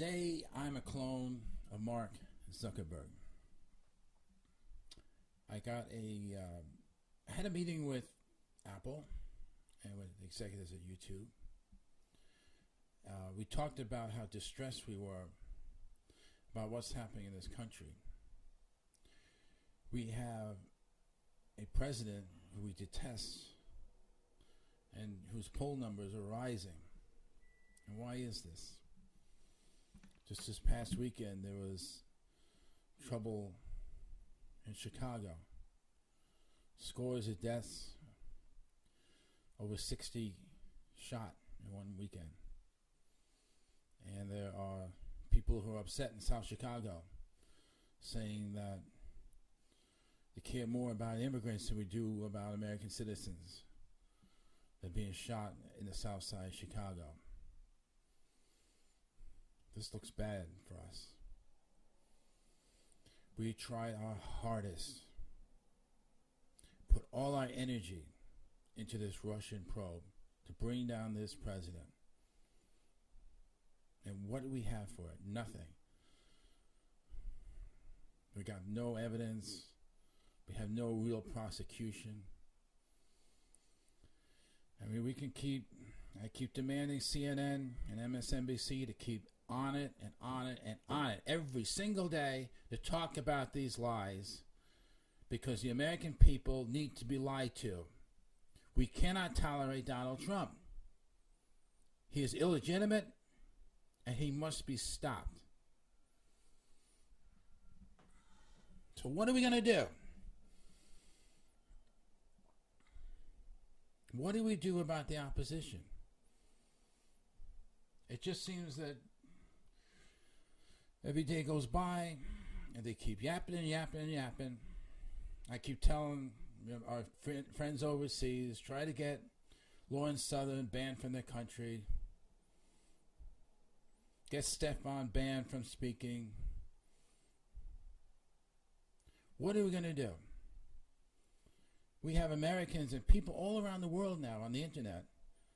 Today, I'm a clone of Mark Zuckerberg. I had a meeting with Apple and with executives at YouTube. We talked about how distressed we were about what's happening in this country. We have a president who we detest and whose poll numbers are rising. And why is this? Just this past weekend, there was trouble in Chicago. Scores of deaths, over 60 shot in one weekend. And there are people who are upset in South Chicago saying that they care more about immigrants than we do about American citizens that are being shot in the South Side of Chicago. This looks bad for us. We tried our hardest, put all our energy into this Russian probe to bring down this president. And what do we have for it? Nothing. We got no evidence. We have no real prosecution. I mean, I keep demanding CNN and MSNBC to keep on it and on it and on it every single day to talk about these lies, because the American people need to be lied to. We cannot tolerate Donald Trump. He is illegitimate and he must be stopped. So what are we going to do? What do we do about the opposition? It just seems that every day goes by and they keep yapping and yapping and yapping. I keep telling our friends overseas, try to get Lawrence Southern banned from their country. Get Stefan banned from speaking. What are we going to do? We have Americans and people all around the world now on the internet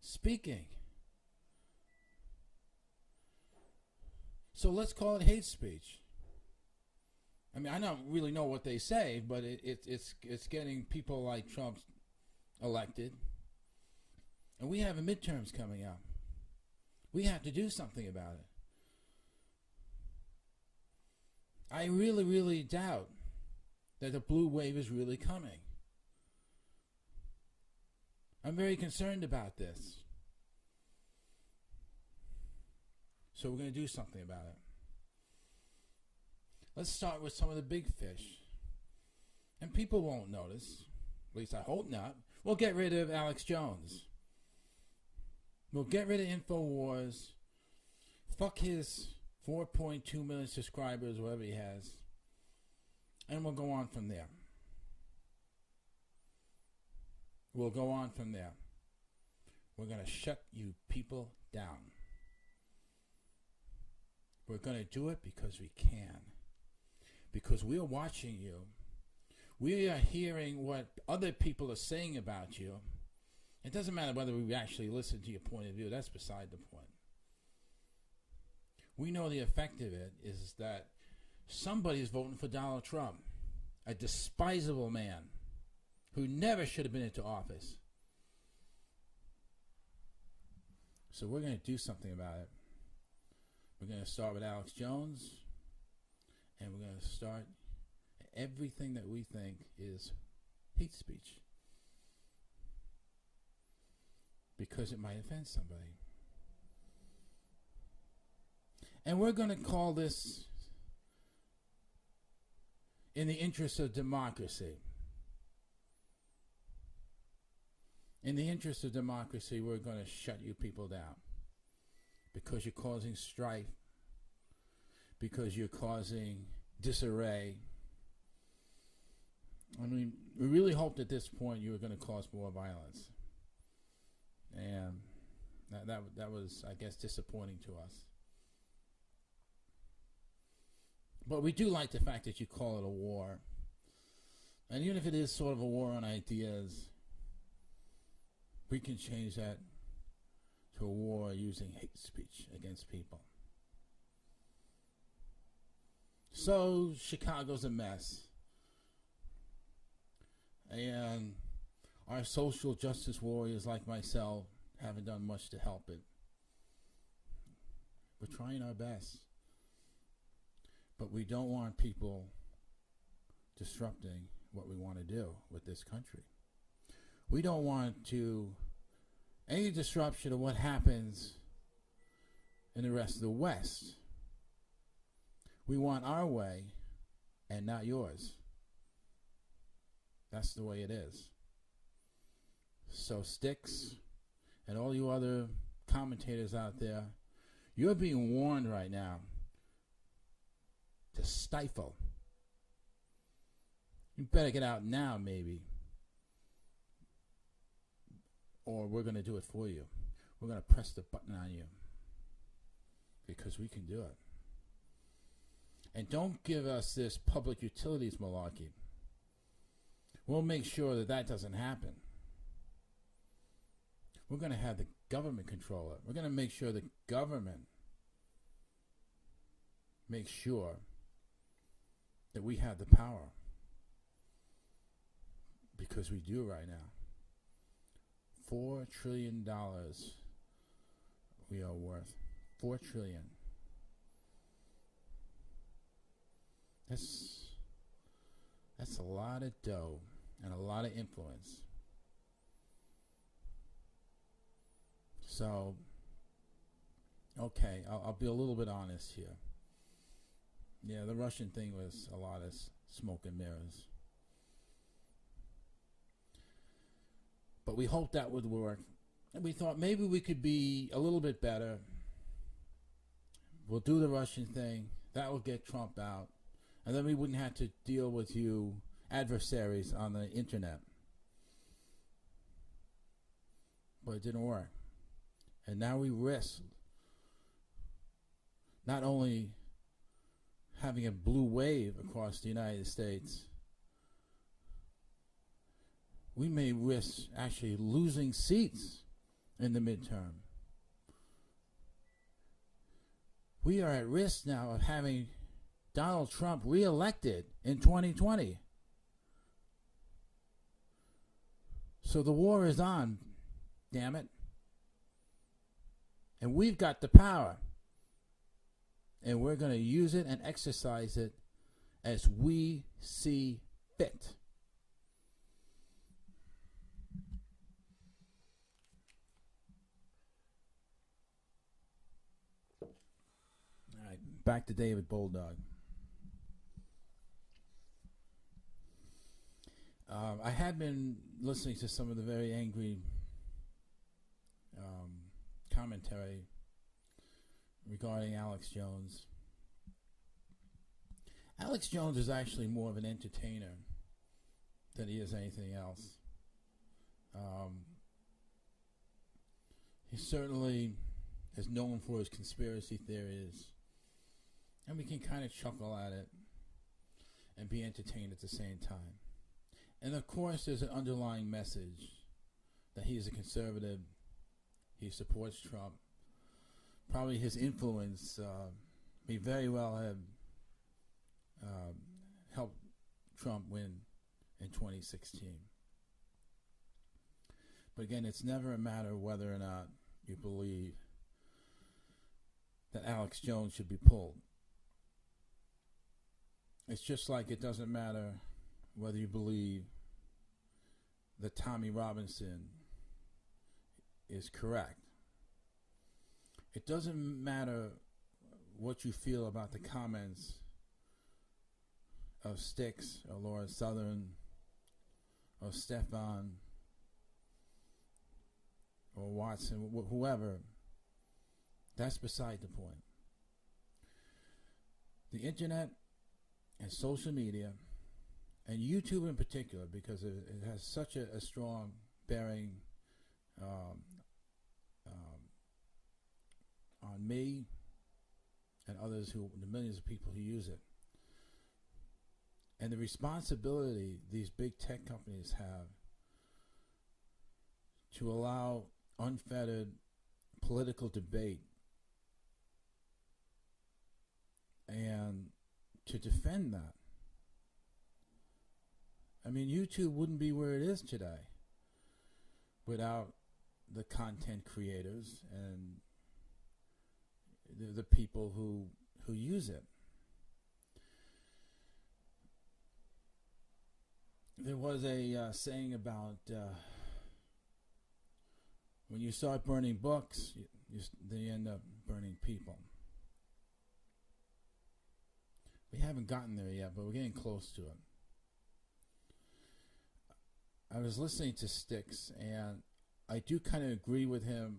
speaking. So let's call it hate speech. I mean, I don't really know what they say, but it's getting people like Trump elected. And we have midterms coming up. We have to do something about it. I really, really doubt that the blue wave is really coming. I'm very concerned about this. So we're going to do something about it. Let's start with some of the big fish. And people won't notice. At least I hope not. We'll get rid of Alex Jones. We'll get rid of InfoWars. Fuck his 4.2 million subscribers, whatever he has. And we'll go on from there. We'll go on from there. We're going to shut you people down. We're going to do it because we can. Because we are watching you. We are hearing what other people are saying about you. It doesn't matter whether we actually listen to your point of view. That's beside the point. We know the effect of it is that somebody's voting for Donald Trump, a despisable man who never should have been into office. So we're going to do something about it. We're going to start with Alex Jones, and we're going to start everything that we think is hate speech, because it might offend somebody. And we're going to call this in the interest of democracy. In the interest of democracy, we're going to shut you people down because you're causing strife, because you're causing disarray. I mean, we really hoped at this point you were going to cause more violence. And that was, I guess, disappointing to us. But we do like the fact that you call it a war. And even if it is sort of a war on ideas, we can change that to a war using hate speech against people. So Chicago's a mess. And our social justice warriors like myself haven't done much to help it. We're trying our best. But we don't want people disrupting what we want to do with this country. We don't want any disruption of what happens in the rest of the West. We want our way and not yours. That's the way it is. So Sticks and all you other commentators out there, you're being warned right now to stifle. You better get out now, maybe. Or we're going to do it for you. We're going to press the button on you. Because we can do it. And don't give us this public utilities malarkey. We'll make sure that doesn't happen. We're going to have the government control it. We're going to make sure the government makes sure that we have the power. Because we do right now. $4 trillion we are worth. $4 trillion. That's a lot of dough and a lot of influence. So, okay, I'll be a little bit honest here. Yeah, the Russian thing was a lot of smoke and mirrors. But we hoped that would work. And we thought maybe we could be a little bit better. We'll do the Russian thing. That will get Trump out. And then we wouldn't have to deal with you adversaries on the internet. But it didn't work. And now we risk not only having a blue wave across the United States, we may risk actually losing seats in the midterm. We are at risk now of having Donald Trump reelected in 2020. So the war is on, damn it. And we've got the power. And we're going to use it and exercise it as we see fit. All right, back to David Bulldog. I had been listening to some of the very angry commentary regarding Alex Jones. Alex Jones is actually more of an entertainer than he is anything else. He certainly is known for his conspiracy theories, and we can kind of chuckle at it and be entertained at the same time. And of course, there's an underlying message that he is a conservative. He supports Trump. Probably his influence may very well have helped Trump win in 2016. But again, it's never a matter of whether or not you believe that Alex Jones should be pulled. It's just like it doesn't matter whether you believe that Tommy Robinson is correct. It doesn't matter what you feel about the comments of Sticks or Laura Southern or Stefan or Watson, whoever. That's beside the point. The internet and social media, and YouTube in particular, because it has such a strong bearing on me and others, the millions of people who use it. And the responsibility these big tech companies have to allow unfettered political debate and to defend that. I mean, YouTube wouldn't be where it is today without the content creators and the people who use it. There was a saying about when you start burning books, they end up burning people. We haven't gotten there yet, but we're getting close to it. I was listening to Styx, and I do kind of agree with him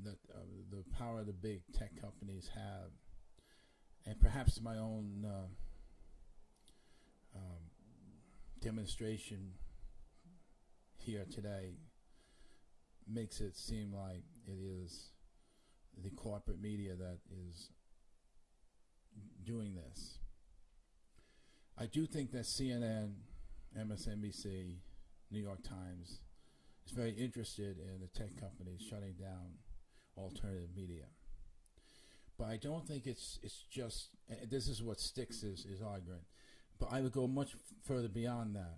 that the power the big tech companies have, and perhaps my own demonstration here today makes it seem like it is the corporate media that is doing this. I do think that CNN, MSNBC, New York Times is very interested in the tech companies shutting down alternative media. But I don't think it's just, this is what Styx is arguing, but I would go much further beyond that.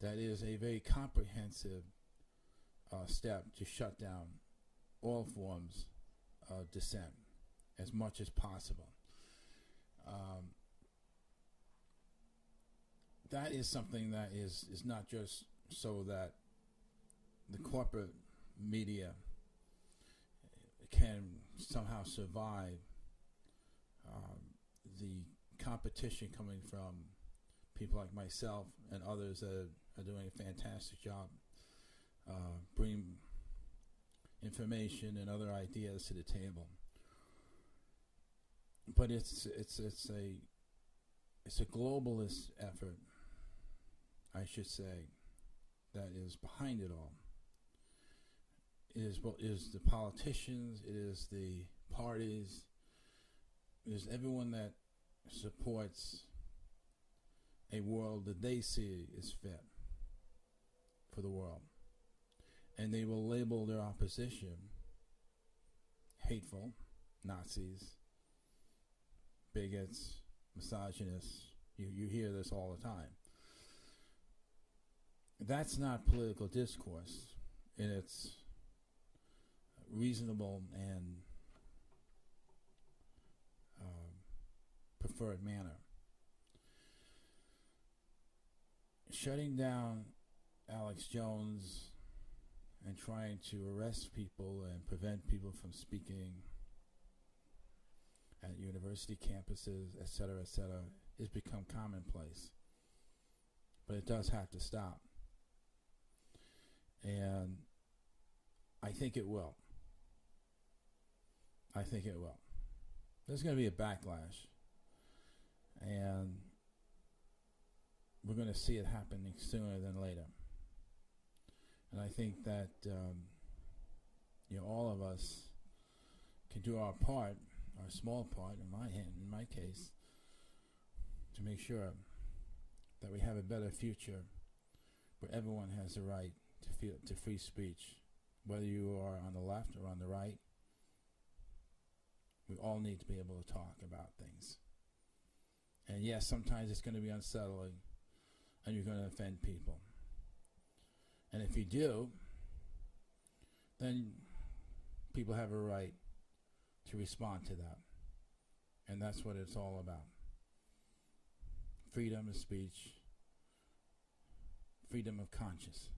That is a very comprehensive step to shut down all forms of dissent as much as possible. That is something that is not just so that the corporate media can somehow survive the competition coming from people like myself and others that are doing a fantastic job bringing information and other ideas to the table. But it's a globalist effort, I should say, that is behind it all. It is the politicians, it is the parties, it is everyone that supports a world that they see is fit for the world. And they will label their opposition hateful, Nazis, bigots, misogynists. You hear this all the time. That's not political discourse in its reasonable and preferred manner. Shutting down Alex Jones and trying to arrest people and prevent people from speaking at university campuses, etc., has become commonplace. But it does have to stop. And I think it will. I think it will. There's going to be a backlash. And we're going to see it happening sooner than later. And I think that all of us can do our part, our small part, in my case, to make sure that we have a better future where everyone has the right to free speech, whether you are on the left or on the right. We all need to be able to talk about things. And yes, sometimes it's going to be unsettling, and you're going to offend people. And if you do, then people have a right to respond to that. And that's what it's all about. Freedom of speech, freedom of conscience.